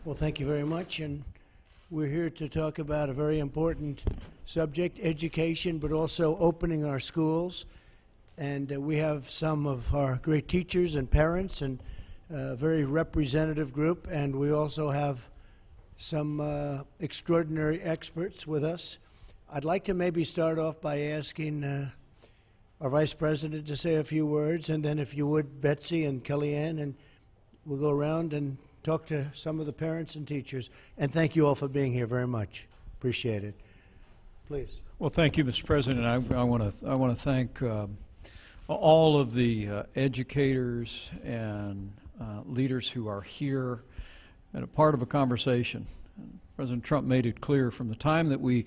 Well, thank you very much, and we're here to talk about a very important subject, education, but also opening our schools. And we have some of our great teachers and parents and a very representative group, and we also have some extraordinary experts with us. I'd like to maybe start off by asking our Vice President to say a few words, and then if you would, Betsy and Kellyanne, and we'll go around and talk to some of the parents and teachers. And thank you all for being here very much. Appreciate it. Please. Well, thank you, Mr. President. I want to thank all of the educators and leaders who are here and a part of a conversation. President Trump made it clear from the time that we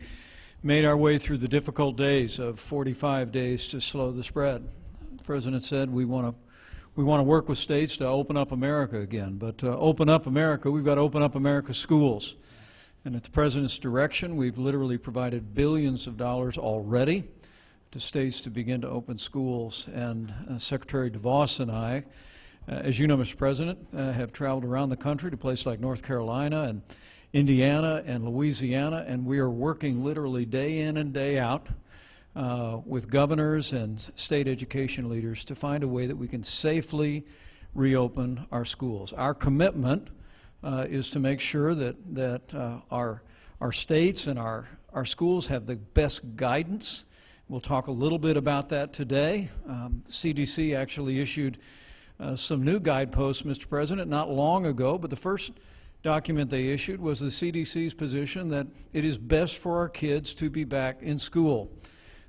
made our way through the difficult days of 45 days to slow the spread. The President said we want to work with states to open up America again. But to open up America, we've got to open up America's schools. And at the President's direction, we've literally provided billions of dollars already to states to begin to open schools. And Secretary DeVos and I, as you know, Mr. President, have traveled around the country to places like North Carolina and Indiana and Louisiana, and we are working literally day in and day out with governors and state education leaders to find a way that we can safely reopen our schools. Our commitment is to make sure that our states and our schools have the best guidance. We'll talk a little bit about that today. CDC actually issued some new guideposts, Mr. President, not long ago, but the first document they issued was the CDC's position that it is best for our kids to be back in school.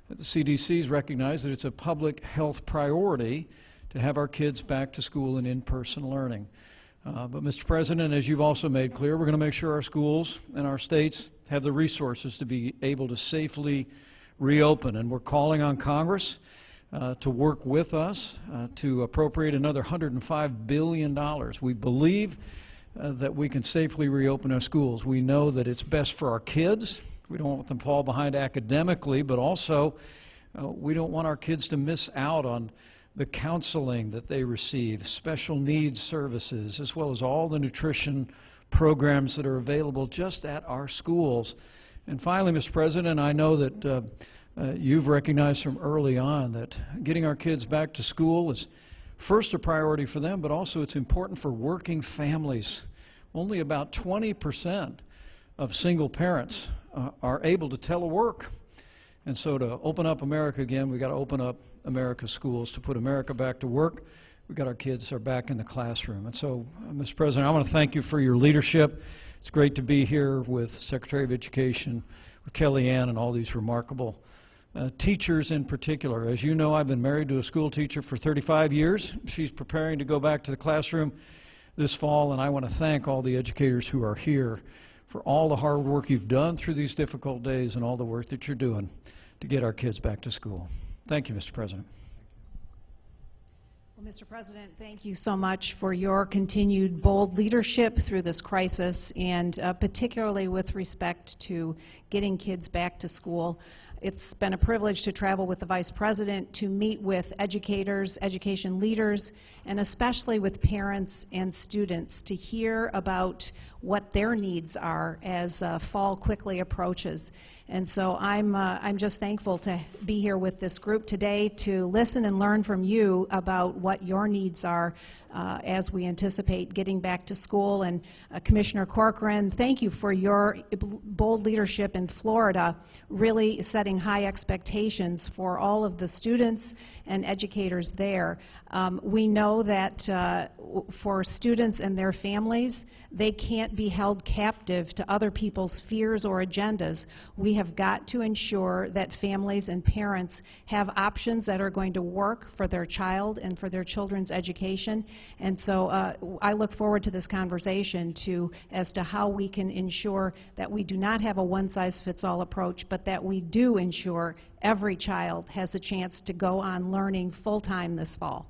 The CDC's recognized that it's a public health priority to have our kids back to school and in-person learning. But Mr. President, as you've also made clear, we're going to make sure our schools and our states have the resources to be able to safely reopen. And we're calling on Congress to work with us to appropriate another $105 billion. We believe that we can safely reopen our schools. We know that it's best for our kids. We don't want them to fall behind academically, but also we don't want our kids to miss out on the counseling that they receive, special needs services, as well as all the nutrition programs that are available just at our schools. And finally, Mr. President, I know that you've recognized from early on that getting our kids back to school is first a priority for them, but also it's important for working families. Only about 20% of single parents are able to telework. And so to open up America again, we've got to open up America's schools. To put America back to work, we've got our kids are back in the classroom. And so, Mr. President, I want to thank you for your leadership. It's great to be here with Secretary of Education, with Kellyanne, and all these remarkable teachers in particular. As you know, I've been married to a school teacher for 35 years. She's preparing to go back to the classroom this fall, and I want to thank all the educators who are here for all the hard work you've done through these difficult days and all the work that you're doing to get our kids back to school. Thank you, Mr. President. Well, Mr. President, thank you so much for your continued bold leadership through this crisis, and particularly with respect to getting kids back to school. It's been a privilege to travel with the Vice President to meet with educators, education leaders, and especially with parents and students to hear about what their needs are as fall quickly approaches. And so I'm just thankful to be here with this group today to listen and learn from you about what your needs are as we anticipate getting back to school. And Commissioner Corcoran, thank you for your bold leadership in Florida, really setting high expectations for all of the students and educators there. We know that for students and their families, they can't be held captive to other people's fears or agendas. We have got to ensure that families and parents have options that are going to work for their child and for their children's education. And so I look forward to this conversation as to how we can ensure that we do not have a one-size-fits-all approach, but that we do ensure every child has a chance to go on learning full-time this fall.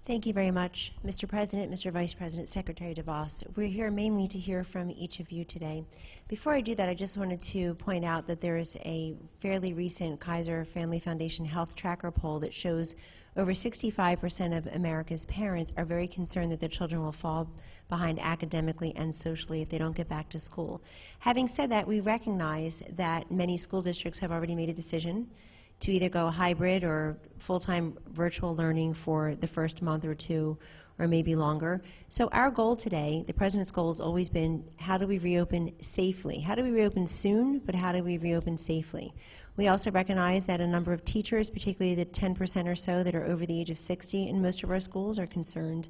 Thank you very much, Mr. President, Mr. Vice President, Secretary DeVos. We're here mainly to hear from each of you today. Before I do that, I just wanted to point out that there is a fairly recent Kaiser Family Foundation Health Tracker poll that shows over 65% of America's parents are very concerned that their children will fall behind academically and socially if they don't get back to school. Having said that, we recognize that many school districts have already made a decision to either go hybrid or full-time virtual learning for the first month or two, or maybe longer. So our goal today, the President's goal, has always been, how do we reopen safely? How do we reopen soon, but how do we reopen safely? We also recognize that a number of teachers, particularly the 10% or so that are over the age of 60 in most of our schools, are concerned.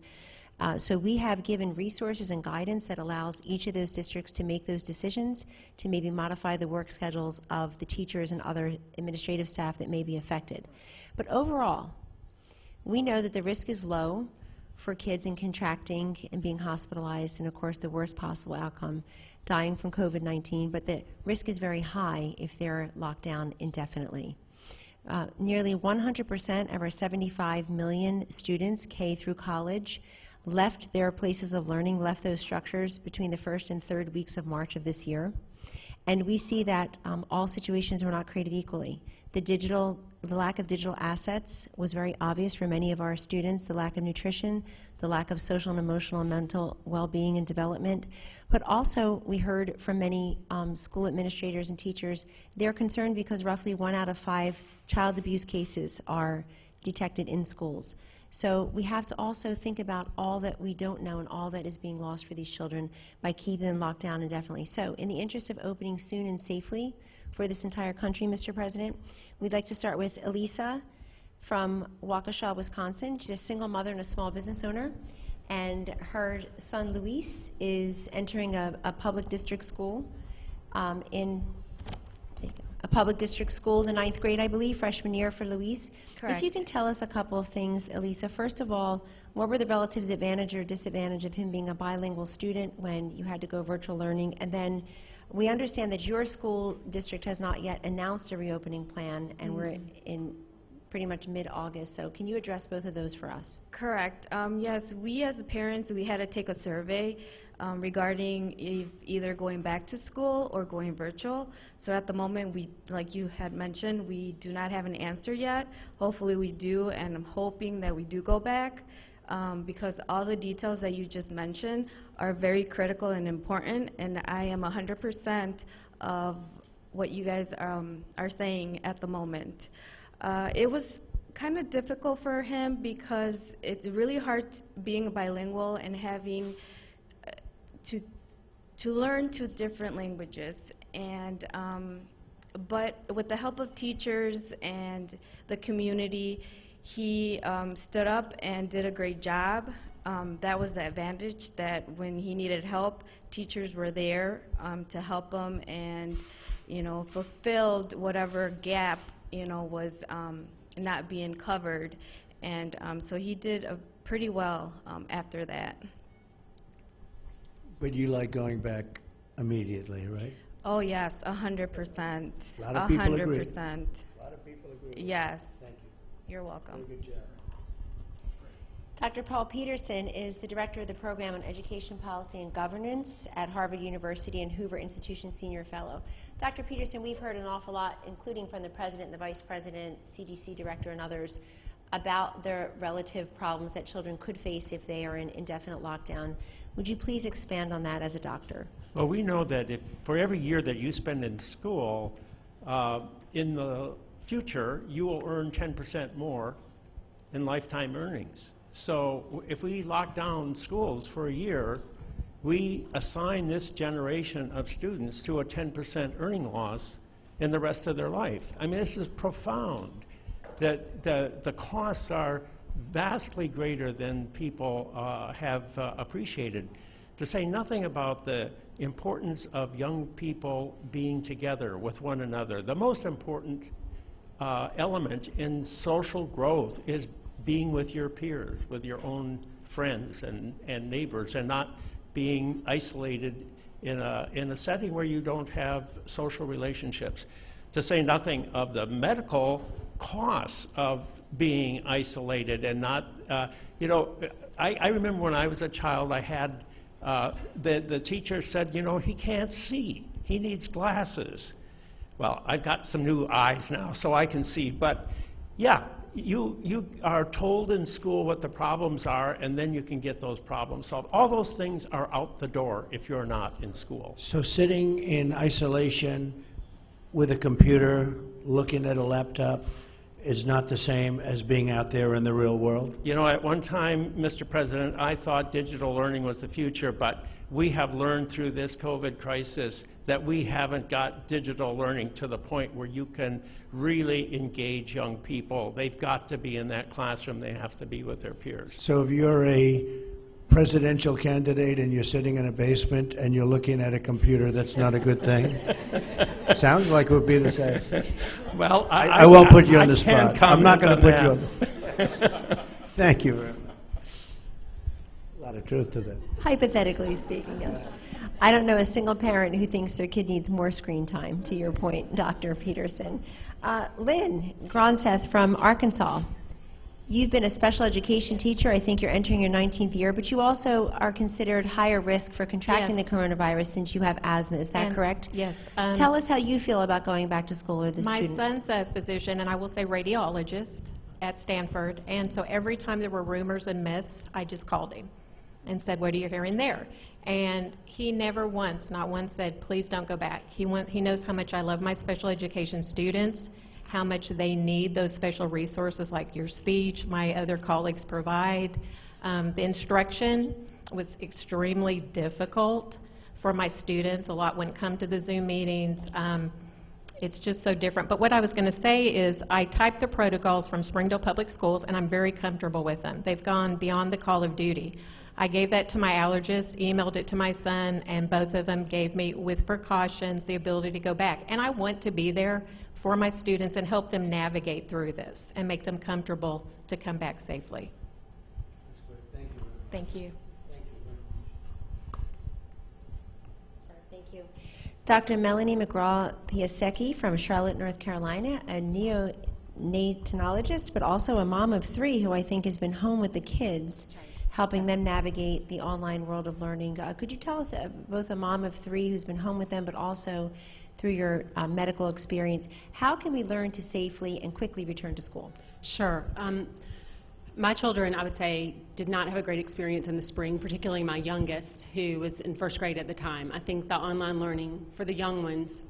So we have given resources and guidance that allows each of those districts to make those decisions, to maybe modify the work schedules of the teachers and other administrative staff that may be affected. But overall, we know that the risk is low for kids in contracting and being hospitalized, and of course the worst possible outcome, dying from COVID-19, but the risk is very high if they're locked down indefinitely. Nearly 100% of our 75 million students, K through college, left their places of learning, left those structures between the first and third weeks of March of this year. And we see that all situations were not created equally. The lack of digital assets was very obvious for many of our students, the lack of nutrition, the lack of social and emotional and mental well-being and development. But also, we heard from many school administrators and teachers, they're concerned because roughly 1 out of 5 child abuse cases are detected in schools. So we have to also think about all that we don't know and all that is being lost for these children by keeping them locked down indefinitely. So in the interest of opening soon and safely for this entire country, Mr. President, we'd like to start with Elisa from Waukesha, Wisconsin. She's a single mother and a small business owner. And her son, Luis, is entering a public district school in the 9th grade, I believe, freshman year for Luis. Correct. If you can tell us a couple of things, Elisa. First of all, what were the relative advantage or disadvantage of him being a bilingual student when you had to go virtual learning? And then we understand that your school district has not yet announced a reopening plan, and we're in pretty much mid-August. So can you address both of those for us? Correct. Yes, we as the parents, we had to take a survey regarding if either going back to school or going virtual. So at the moment, we, like you had mentioned, we do not have an answer yet. Hopefully we do, and I'm hoping that we do go back because all the details that you just mentioned are very critical and important, and I am 100% of what you guys are saying at the moment. It was kind of difficult for him because it's really hard being bilingual and having to learn 2 different languages. And but with the help of teachers and the community, he stood up and did a great job. That was the advantage, that when he needed help, teachers were there to help him and, you know, fulfilled whatever gap, you know, was not being covered. And so he did pretty well after that. But you like going back immediately, right? Oh yes, 100%. A lot of people agree. 100%. A lot of people agree. Yes. Thank you. You're welcome. Very good job. Dr. Paul Peterson is the Director of the Program on Education Policy and Governance at Harvard University and Hoover Institution Senior Fellow. Dr. Peterson, we've heard an awful lot, including from the President and the Vice President, CDC Director, and others, about the relative problems that children could face if they are in indefinite lockdown. Would you please expand on that as a doctor? Well, we know that if for every year that you spend in school, in the future, you will earn 10% more in lifetime earnings. So if we lock down schools for a year, we assign this generation of students to a 10% earning loss in the rest of their life. I mean, this is profound, that the costs are vastly greater than people have appreciated. To say nothing about the importance of young people being together with one another. The most important element in social growth is being with your peers, with your own friends and neighbors, and not being isolated in a setting where you don't have social relationships. to say nothing of the medical costs of being isolated and not, you know, I remember when I was a child, I had, the teacher said, you know, he can't see. He needs glasses. Well, I've got some new eyes now, so I can see. But yeah, you are told in school what the problems are, and then you can get those problems solved. All those things are out the door if you're not in school. So sitting in isolation with a computer, looking at a laptop, is not the same as being out there in the real world? You know, at one time, Mr. President, I thought digital learning was the future, but we have learned through this COVID crisis that we haven't got digital learning to the point where you can really engage young people. They've got to be in that classroom. They have to be with their peers. So if you're a presidential candidate and you're sitting in a basement and you're looking at a computer, that's not a good thing? Sounds like it would be the same. Well, I won't put you on the can't spot. I'm not going to put you comment on the Thank you very much. A lot of truth to that. Hypothetically speaking, yes. I don't know a single parent who thinks their kid needs more screen time, to your point, Dr. Peterson. Lynn Gronseth from Arkansas. You've been a special education teacher. I think you're entering your 19th year, but you also are considered higher risk for contracting Yes. the coronavirus since you have asthma. Is that correct? Yes. Tell us how you feel about going back to school or the My students. son's a physician, and I will say radiologist at Stanford, and so every time there were rumors and myths, I just called him and said, what are you hearing there? And he never once, not once, said, please don't go back. He knows how much I love my special education students, how much they need those special resources like your speech, my other colleagues provide. The instruction was extremely difficult for my students. A lot wouldn't come to the Zoom meetings. It's just so different. But what I was going to say is I typed the protocols from Springdale Public Schools, and I'm very comfortable with them. They've gone beyond the call of duty. I gave that to my allergist, emailed it to my son, and both of them gave me, with precautions, the ability to go back. And I want to be there for my students and help them navigate through this and make them comfortable to come back safely. Thank you. Thank you. Thank you. Dr. Melanie McGraw-Piasecki from Charlotte, North Carolina, a neonatologist, but also a mom of 3 who I think has been home with the kids, helping them navigate the online world of learning. Could you tell us, both a mom of 3 who's been home with them, but also through your medical experience, how can we learn to safely and quickly return to school? Sure. My children, I would say, did not have a great experience in the spring, particularly my youngest, who was in 1st grade at the time. I think the online learning for the young ones,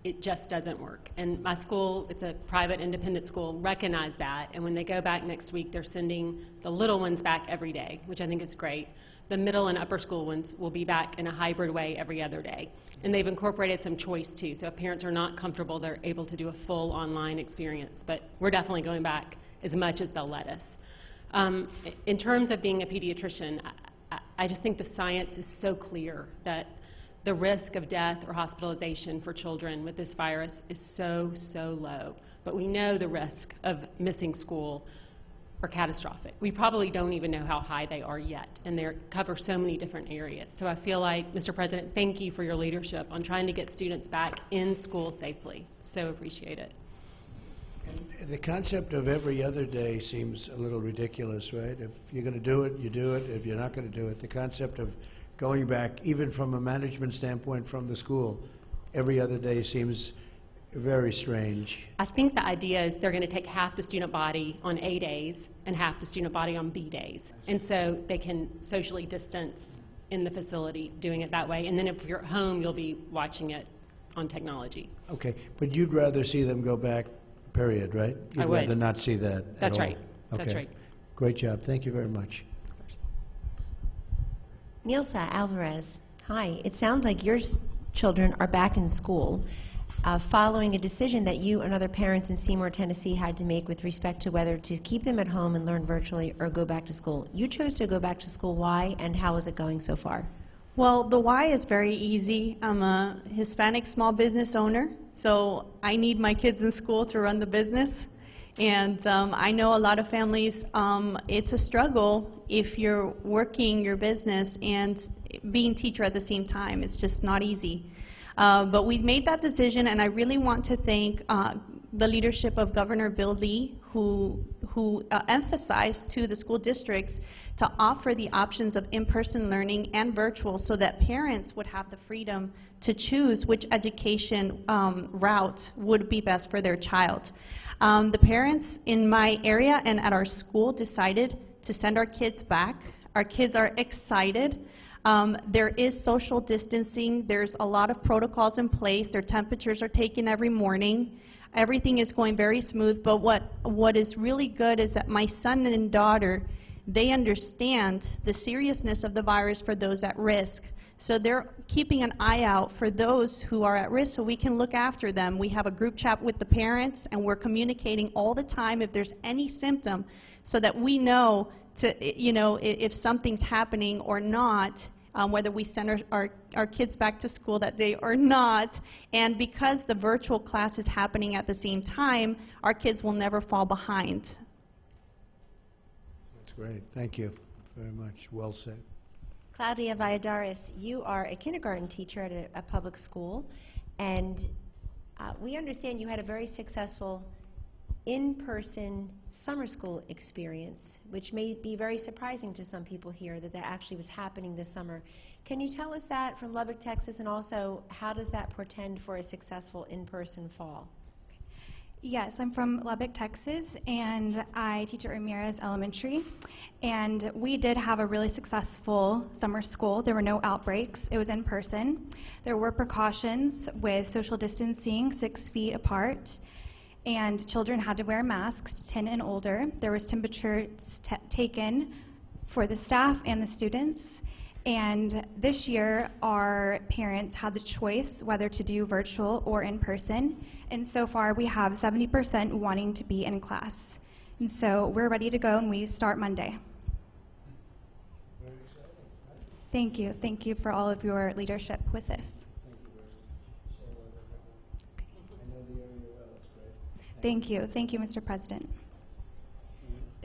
it just doesn't work. And my school, it's a private independent school, recognized that. And when they go back next week, they're sending the little ones back every day, which I think is great. The middle and upper school ones will be back in a hybrid way every other day. And they've incorporated some choice too. So if parents are not comfortable, they're able to do a full online experience. But we're definitely going back as much as they'll let us. In terms of being a pediatrician, I just think the science is so clear that the risk of death or hospitalization for children with this virus is so, so low. But we know the risk of missing school are catastrophic. We probably don't even know how high they are yet, and they cover so many different areas. So I feel like, Mr. President, thank you for your leadership on trying to get students back in school safely. So appreciate it. And the concept of every other day seems a little ridiculous, right? If you're going to do it, you do it. If you're not going to do it, the concept of going back, even from a management standpoint from the school, every other day seems very strange. I think the idea is they're going to take half the student body on A days and half the student body on B days. And so they can socially distance in the facility doing it that way. And then if you're at home, you'll be watching it on technology. Okay, but you'd rather see them go back, period, right? I would. You'd rather not see that That's at all. right. That's Okay. right. Great job. Thank you very much. Nilsa Alvarez, hi. It sounds like your children are back in school following a decision that you and other parents in Seymour, Tennessee had to make with respect to whether to keep them at home and learn virtually or go back to school. You chose to go back to school. Why, and how is it going so far? Well, the why is very easy. I'm a Hispanic small business owner, so I need my kids in school to run the business. And I know a lot of families, it's a struggle if you're working your business and being teacher at the same time. It's just not easy. But we've made that decision, and I really want to thank the leadership of Governor Bill Lee, who emphasized to the school districts to offer the options of in-person learning and virtual so that parents would have the freedom to choose which education route would be best for their child. The parents in my area and at our school decided to send our kids back. Our kids are excited. There is social distancing. There's a lot of protocols in place. Their temperatures are taken every morning. Everything is going very smooth, but what is really good is that my son and daughter, they understand the seriousness of the virus for those at risk. So they're keeping an eye out for those who are at risk so we can look after them. We have a group chat with the parents, and we're communicating all the time if there's any symptom so that we know if something's happening or not, whether we send our kids back to school that day or not. And because the virtual class is happening at the same time, our kids will never fall behind. That's great. Thank you very much. Well said. Claudia Valladares, you are a kindergarten teacher at a public school, and we understand you had a very successful in-person summer school experience, which may be very surprising to some people here that actually was happening this summer. Can you tell us that from Lubbock, Texas, and also how does that portend for a successful in-person fall? Yes, I'm from Lubbock, Texas, and I teach at Ramirez Elementary. And we did have a really successful summer school. There were no outbreaks. It was in person. There were precautions with social distancing, 6 feet apart, and children had to wear masks, 10 and older. There was temperatures taken for the staff and the students. And this year, our parents had the choice whether to do virtual or in person. And so far, we have 70% wanting to be in class. And so we're ready to go, and we start Monday. Very exciting. Thank you. Thank you for all of your leadership with this. I know the area well. It's great. Thank you. Thank you, Mr. President.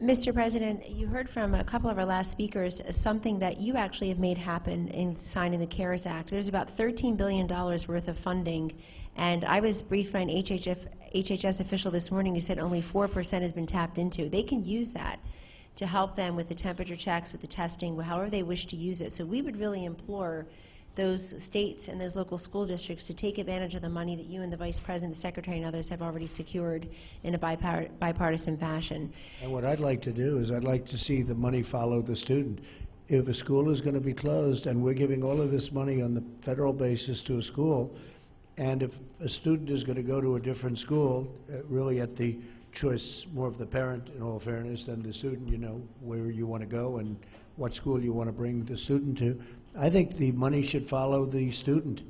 Mr. President, you heard from a couple of our last speakers something that you actually have made happen in signing the CARES Act. There's about $13 billion worth of funding, and I was briefed by an HHS official this morning who said only 4% has been tapped into. They can use that to help them with the temperature checks, with the testing, however they wish to use it. So we would really implore those states and those local school districts to take advantage of the money that you and the Vice President, the Secretary, and others have already secured in a bipartisan fashion. And what I'd like to do is I'd like to see the money follow the student. If a school is going to be closed and we're giving all of this money on the federal basis to a school, and if a student is going to go to a different school, really at the choice more of the parent, in all fairness, than the student, you know, where you want to go and what school you want to bring the student to, I think the money should follow the student.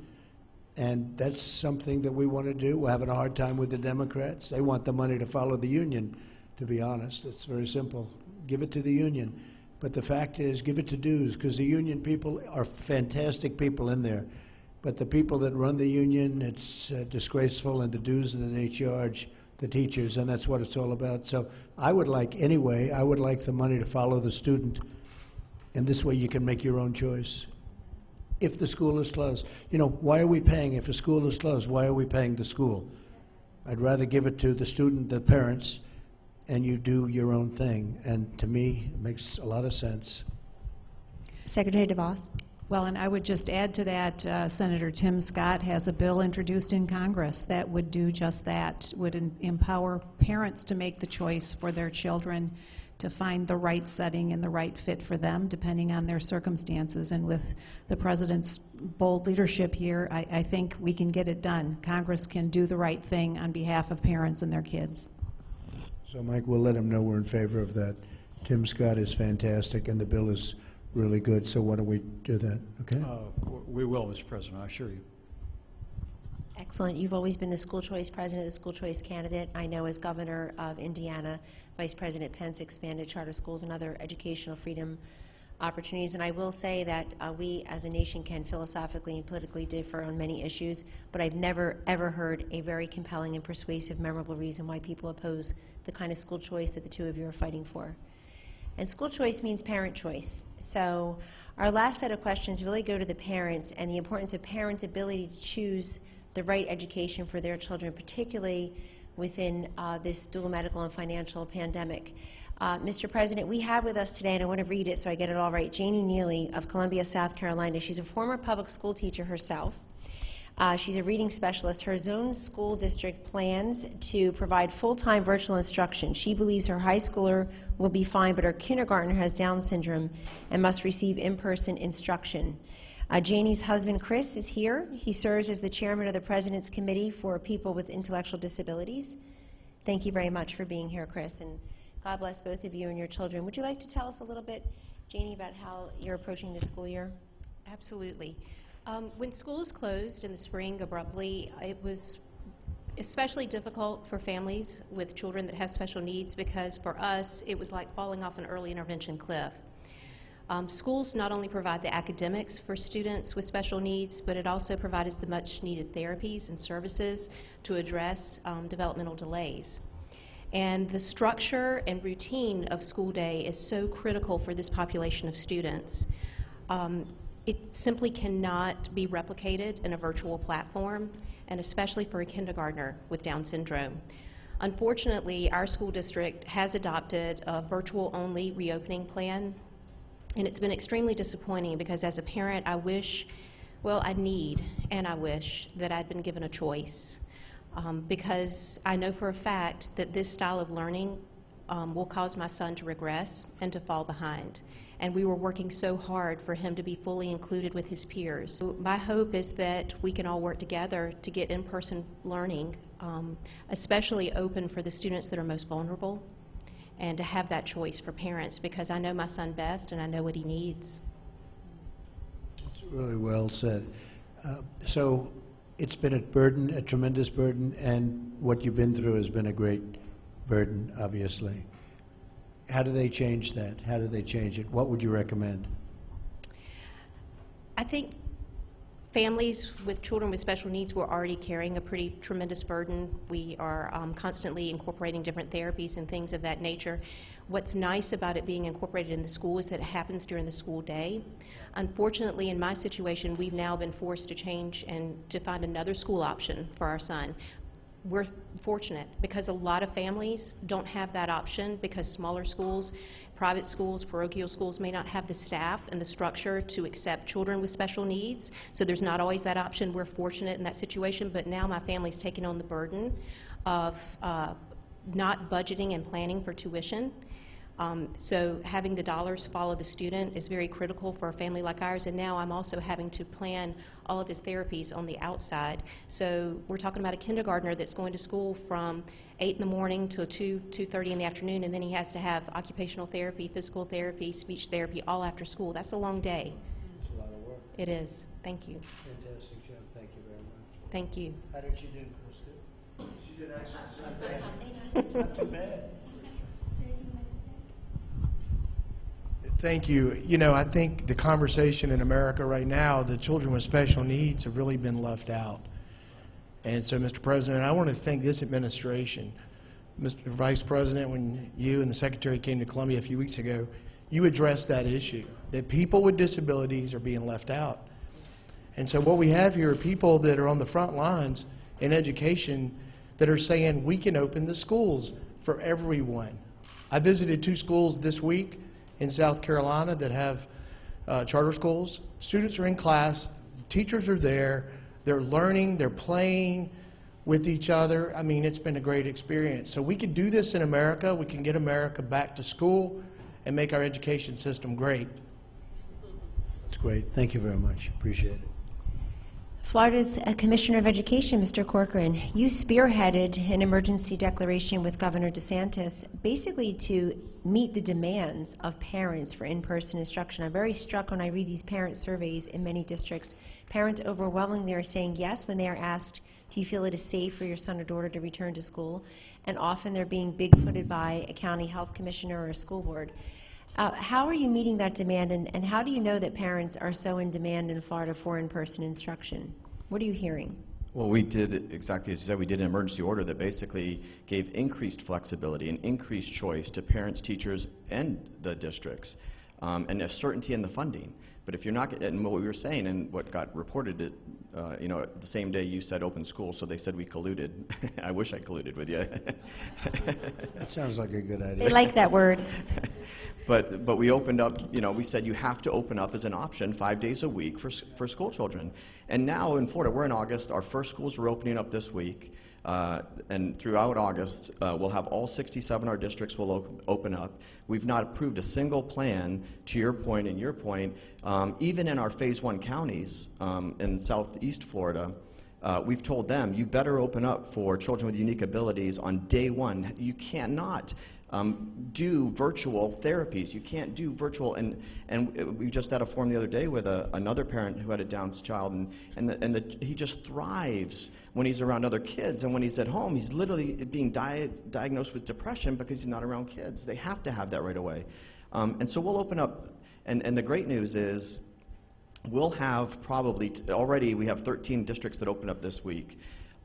And that's something that we want to do. We're having a hard time with the Democrats. They want the money to follow the union, to be honest. It's very simple. Give it to the union. But the fact is, give it to dues, because the union people are fantastic people in there. But the people that run the union, it's disgraceful, and the dues that they charge the teachers, and that's what it's all about. So I would like the money to follow the student, and this way you can make your own choice. If the school is closed, you know, why are we paying? If a school is closed, why are we paying the school? I'd rather give it to the student, the parents, and you do your own thing. And to me, it makes a lot of sense. Secretary DeVos. Well, and I would just add to that, Senator Tim Scott has a bill introduced in Congress that would do just that, would empower parents to make the choice for their children to find the right setting and the right fit for them, depending on their circumstances. And with the President's bold leadership here, I think we can get it done. Congress can do the right thing on behalf of parents and their kids. So, Mike, we'll let him know we're in favor of that. Tim Scott is fantastic, and the bill is really good, so why don't we do that, okay? We will, Mr. President, I assure you. Excellent. You've always been the school choice president, the school choice candidate. I know as governor of Indiana, Vice President Pence expanded charter schools and other educational freedom opportunities. And I will say that we as a nation can philosophically and politically differ on many issues, but I've never, ever heard a very compelling and persuasive, memorable reason why people oppose the kind of school choice that the two of you are fighting for. And school choice means parent choice. So Our last set of questions really go to the parents and the importance of parents' ability to choose the right education for their children, particularly within this dual medical and financial pandemic. Mr. President, we have with us today, and I want to read it so I get it all right, Janie Neely of Columbia, South Carolina. She's a former public school teacher herself. She's a reading specialist. Her zone school district plans to provide full-time virtual instruction. She believes her high schooler will be fine, but her kindergartner has Down syndrome and must receive in-person instruction. Janie's husband, Chris, is here. He serves as the chairman of the President's Committee for People with Intellectual Disabilities. Thank you very much for being here, Chris, and God bless both of you and your children. Would you like to tell us a little bit, Janie, about how you're approaching this school year? Absolutely. When schools closed in the spring abruptly, it was especially difficult for families with children that have special needs, because for us, it was like falling off an early intervention cliff. Schools not only provide the academics for students with special needs, but it also provides the much needed therapies and services to address developmental delays. And the structure and routine of school day is so critical for this population of students. It simply cannot be replicated in a virtual platform, and especially for a kindergartner with Down syndrome. Unfortunately, our school district has adopted a virtual-only reopening plan, and it's been extremely disappointing because as a parent, I wish, well, I need and I wish that I'd been given a choice, because I know for a fact that this style of learning will cause my son to regress and to fall behind. And we were working so hard for him to be fully included with his peers. So my hope is that we can all work together to get in-person learning, especially open for the students that are most vulnerable, and to have that choice for parents, because I know my son best and I know what he needs. It's really well said. So it's been a burden, a tremendous burden, and what you've been through has been a great burden, obviously. How do they change that? How do they change it? What would you recommend? I think families with children with special needs were already carrying a pretty tremendous burden. We are constantly incorporating different therapies and things of that nature. What's nice about it being incorporated in the school is that it happens during the school day. Unfortunately, in my situation, we've now been forced to change and to find another school option for our son. We're fortunate because a lot of families don't have that option, because smaller schools, private schools, parochial schools may not have the staff and the structure to accept children with special needs. So there's not always that option. We're fortunate in that situation, but now my family's taking on the burden of not budgeting and planning for tuition. So having the dollars follow the student is very critical for a family like ours, and now I'm also having to plan all of his therapies on the outside. So we're talking about a kindergartner that's going to school from 8 in the morning till 2:30 in the afternoon, and then he has to have occupational therapy, physical therapy, speech therapy all after school. That's a long day. It's a lot of work. It is. Thank you. Fantastic job. Thank you very much. Thank you. How did she do, Chris? She did excellent. It's not bad. Not too bad. Thank you. You know, I think the conversation in America right now, the children with special needs have really been left out. And so, Mr. President, I want to thank this administration. Mr. Vice President, when you and the Secretary came to Columbia a few weeks ago, you addressed that issue, that people with disabilities are being left out. And so what we have here are people that are on the front lines in education that are saying we can open the schools for everyone. I visited 2 schools this week in South Carolina that have charter schools. Students are in class, teachers are there, they're learning, they're playing with each other. I mean, it's been a great experience. So we can do this in America. We can get America back to school and make our education system great. That's great. Thank you very much. Appreciate it. Florida's Commissioner of Education, Mr. Corcoran, you spearheaded an emergency declaration with Governor DeSantis basically to meet the demands of parents for in-person instruction. I'm very struck when I read these parent surveys in many districts. Parents overwhelmingly are saying yes when they are asked, do you feel it is safe for your son or daughter to return to school? And often they're being big-footed by a county health commissioner or a school board. How are you meeting that demand, and how do you know that parents are so in demand in Florida for in-person instruction? What are you hearing? Well, we did exactly as you said. We did an emergency order that basically gave increased flexibility and increased choice to parents, teachers, and the districts. and a certainty in the funding. But if you're not, and what we were saying and what got reported, the same day you said open school, so they said we colluded. I wish I colluded with you. That sounds like a good idea. They like that word. But we opened up, we said you have to open up as an option 5 days a week for school children. And now in Florida, we're in August, our first schools are opening up this week. And throughout August, we'll have all 67 of our districts will open up. We've not approved a single plan, to your point and your point, even in our Phase 1 counties in southeast Florida. We've told them, you better open up for children with unique abilities on day one. You cannot do virtual therapies. You can't do virtual, and we just had a forum the other day with another parent who had a Down's child, and he just thrives when he's around other kids, and when he's at home, he's literally being diagnosed with depression because he's not around kids. They have to have that right away. And so we'll open up, and the great news is we'll have probably, already we have 13 districts that open up this week.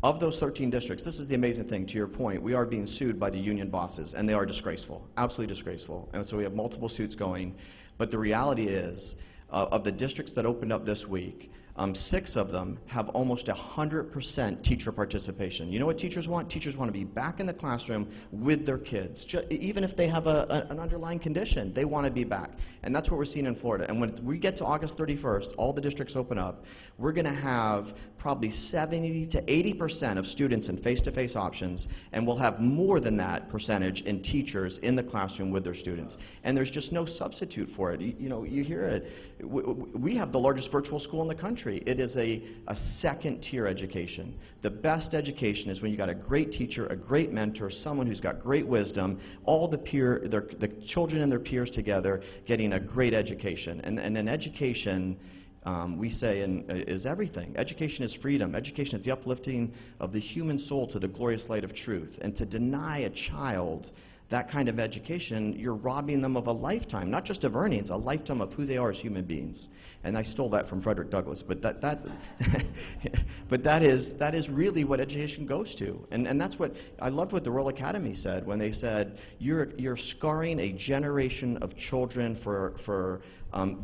Of those 13 districts, this is the amazing thing, to your point, we are being sued by the union bosses, and they are disgraceful, absolutely disgraceful. And so we have multiple suits going. But the reality is, of the districts that opened up this week, 6 of them have almost 100% teacher participation. You know what teachers want? Teachers want to be back in the classroom with their kids. Even if they have an underlying condition, they want to be back. And that's what we're seeing in Florida. And when we get to August 31st, all the districts open up, we're going to have probably 70 to 80% of students in face-to-face options, and we'll have more than that percentage in teachers in the classroom with their students. And there's just no substitute for it. You hear it. We have the largest virtual school in the country. It is a second-tier education. The best education is when you got a great teacher, a great mentor, someone who's got great wisdom, all the children and their peers together getting a great education. And an education, we say, is everything. Education is freedom. Education is the uplifting of the human soul to the glorious light of truth. And to deny a child that kind of education, you're robbing them of a lifetime, not just of earnings, a lifetime of who they are as human beings. And I stole that from Frederick Douglass, but that is really what education goes to. And that's what, I loved what the Royal Academy said when they said, you're scarring a generation of children for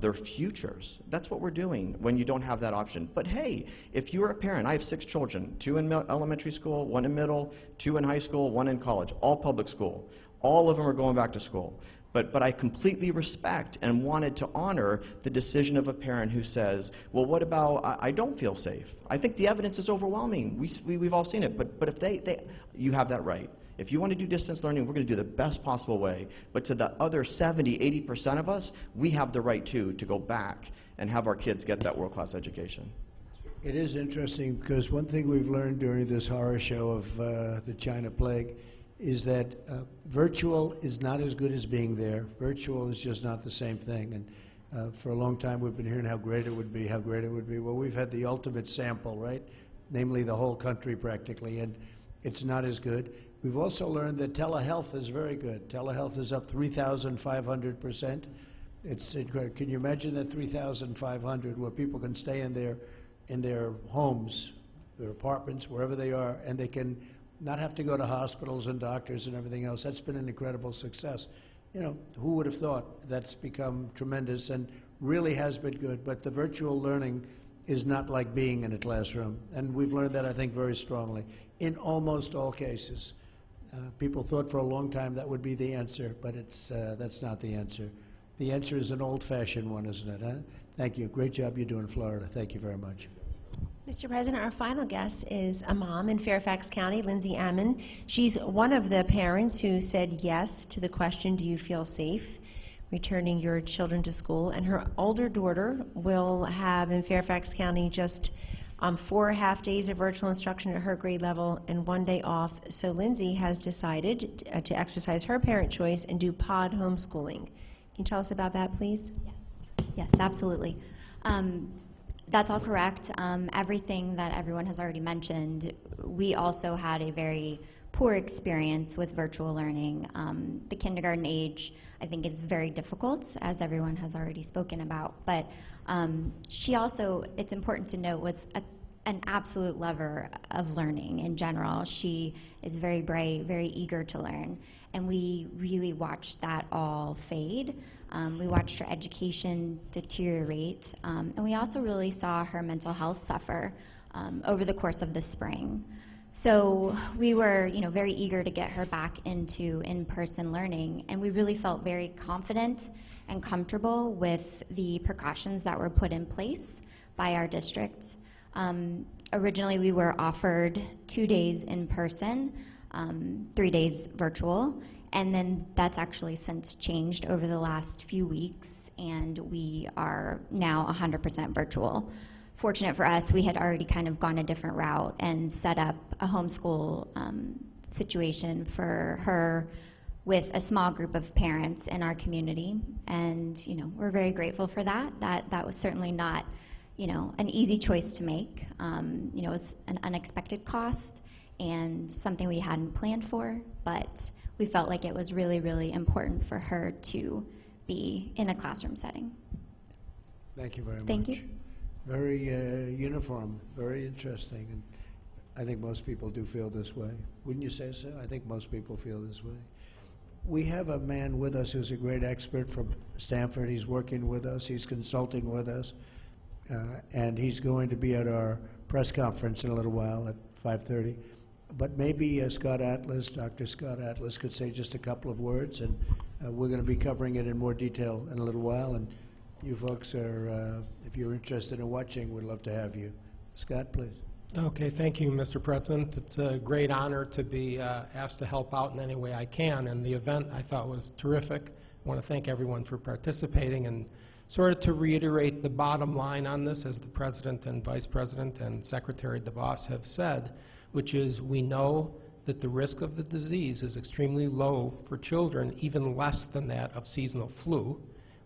their futures. That's what we're doing when you don't have that option. But hey, if you're a parent, I have 6 children, 2 in elementary school, 1 in middle, 2 in high school, 1 in college, all public school. All of them are going back to school. But I completely respect and wanted to honor the decision of a parent who says, well, what about, I don't feel safe. I think the evidence is overwhelming. We've all seen it. But if you have that right. If you want to do distance learning, we're going to do the best possible way. But to the other 70, 80% of us, we have the right to go back and have our kids get that world-class education. It is interesting because one thing we've learned during this horror show of the China plague is that virtual is not as good as being there. Virtual is just not the same thing. And for a long time we've been hearing how great it would be, how great it would be. Well, we've had the ultimate sample, right? Namely the whole country practically, and it's not as good. We've also learned that telehealth is very good. Telehealth is up 3,500%. It's incredible. Can you imagine that 3,500 where people can stay in their homes, their apartments, wherever they are, and they can not have to go to hospitals and doctors and everything else. That's been an incredible success. Who would have thought that's become tremendous and really has been good, but the virtual learning is not like being in a classroom. And we've learned that, I think, very strongly in almost all cases. People thought for a long time that would be the answer, but that's not the answer. The answer is an old-fashioned one, isn't it? Huh? Thank you. Great job you do in Florida. Thank you very much. Mr. President, our final guest is a mom in Fairfax County, Lindsay Ammon. She's one of the parents who said yes to the question, do you feel safe returning your children to school? And her older daughter will have in Fairfax County just 4 half-days of virtual instruction at her grade level and 1 day off. So Lindsay has decided to exercise her parent choice and do pod homeschooling. Can you tell us about that, please? Yes, absolutely. That's all correct. Everything that everyone has already mentioned, we also had a very poor experience with virtual learning. The kindergarten age, I think, is very difficult, as everyone has already spoken about. But she also, it's important to note, was an absolute lover of learning in general. She is very bright, very eager to learn. And we really watched that all fade We watched her education deteriorate, and we also really saw her mental health suffer over the course of the spring. So we were, very eager to get her back into in-person learning, and we really felt very confident and comfortable with the precautions that were put in place by our district. Originally, we were offered 2 days in person, 3 days virtual, and then that's actually since changed over the last few weeks, and we are now 100% virtual. Fortunate for us, we had already kind of gone a different route and set up a homeschool situation for her with a small group of parents in our community, and we're very grateful for that. That was certainly not an easy choice to make. It was an unexpected cost and something we hadn't planned for, but we felt like it was really, really important for her to be in a classroom setting. Thank you very much. Thank you. Very uniform, very interesting, and I think most people do feel this way. Wouldn't you say so? I think most people feel this way. We have a man with us who's a great expert from Stanford. He's working with us. He's consulting with us. And he's going to be at our press conference in a little while at 5:30. But maybe Scott Atlas, Dr. Scott Atlas, could say just a couple of words, and we're going to be covering it in more detail in a little while. And you folks are, if you're interested in watching, we'd love to have you. Scott, please. Okay, thank you, Mr. President. It's a great honor to be asked to help out in any way I can, and the event I thought was terrific. I want to thank everyone for participating, and sort of to reiterate the bottom line on this, as the President and Vice President and Secretary DeVos have said, which is we know that the risk of the disease is extremely low for children, even less than that of seasonal flu.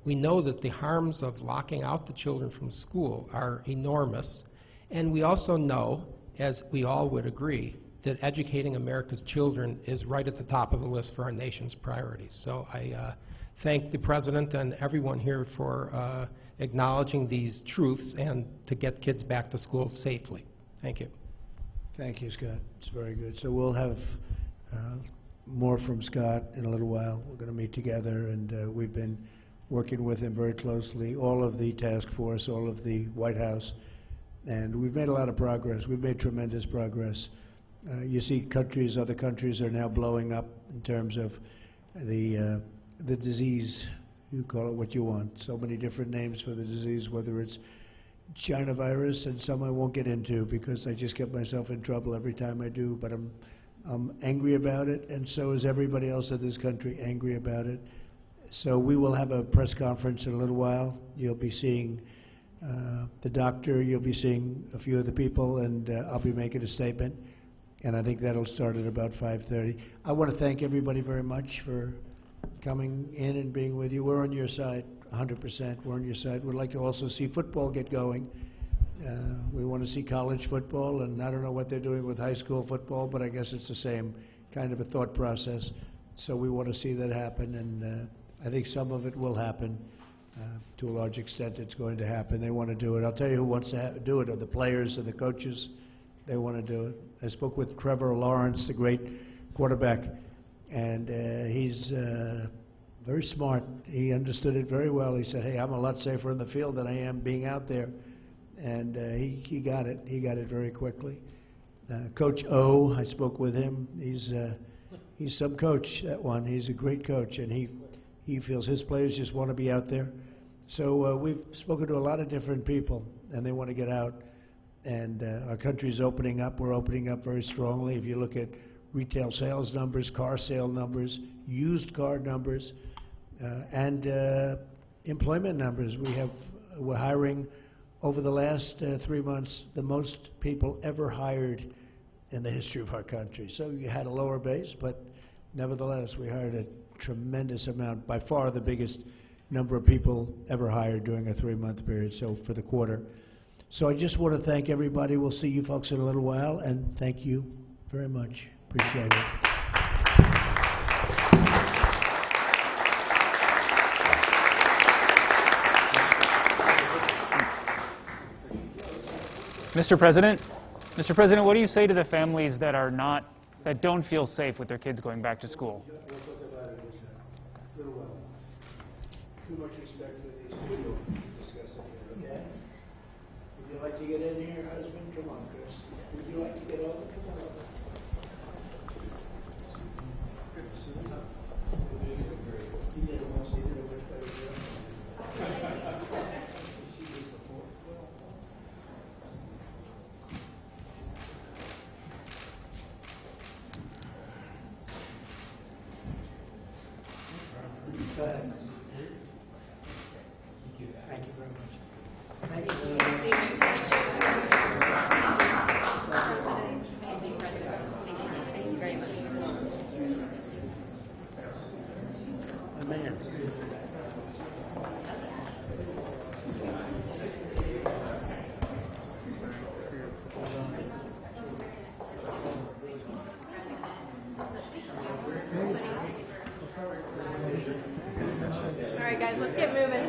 We know that the harms of locking out the children from school are enormous. And we also know, as we all would agree, that educating America's children is right at the top of the list for our nation's priorities. So I thank the President and everyone here for acknowledging these truths and to get kids back to school safely. Thank you. Thank you, Scott. It's very good. So we'll have more from Scott in a little while. We're going to meet together, and we've been working with him very closely, all of the task force, all of the White House, and we've made a lot of progress. We've made tremendous progress. You see other countries are now blowing up in terms of the disease. You call it what you want. So many different names for the disease, whether it's China virus and some I won't get into because I just get myself in trouble every time I do, but I'm angry about it, and so is everybody else in this country angry about it. So we will have a press conference in a little while. You'll be seeing the doctor, you'll be seeing a few of the people, and I'll be making a statement, and I think that'll start at about 5:30. I want to thank everybody very much for coming in and being with you. We're on your side, 100%. We're on your side. We'd like to also see football get going. We want to see college football, and I don't know what they're doing with high school football, but I guess it's the same kind of a thought process. So we want to see that happen, and I think some of it will happen. To a large extent, it's going to happen. They want to do it. I'll tell you who wants to do it are the players and the coaches. They want to do it. I spoke with Trevor Lawrence, the great quarterback, and he's very smart. He understood it very well. He said, hey, I'm a lot safer in the field than I am being out there. And he got it. He got it very quickly. Coach O, I spoke with him. He's some coach, that one. He's a great coach, and he feels his players just want to be out there. So we've spoken to a lot of different people, and they want to get out. And our country's opening up. We're opening up very strongly. If you look at retail sales numbers, car sale numbers, used car numbers, and employment numbers. We're hiring over the last 3 months the most people ever hired in the history of our country. So you had a lower base, but nevertheless, we hired a tremendous amount, by far the biggest number of people ever hired during a 3-month period, so for the quarter. So I just want to thank everybody. We'll see you folks in a little while, and thank you very much. Appreciate it. Mr. President, what do you say to the families that don't feel safe with their kids going back to school? too much respect for these people discussing it, okay? Would you like to get in here, husband? Come on, Chris. Would you like to get over? Come on over. Good to see you. You did it once, you did it much better job. You see this before? Go ahead. Thank you very much. Thank you very much. Thank you very much. My man. All right, guys, let's get moving.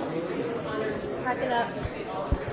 Pack it up.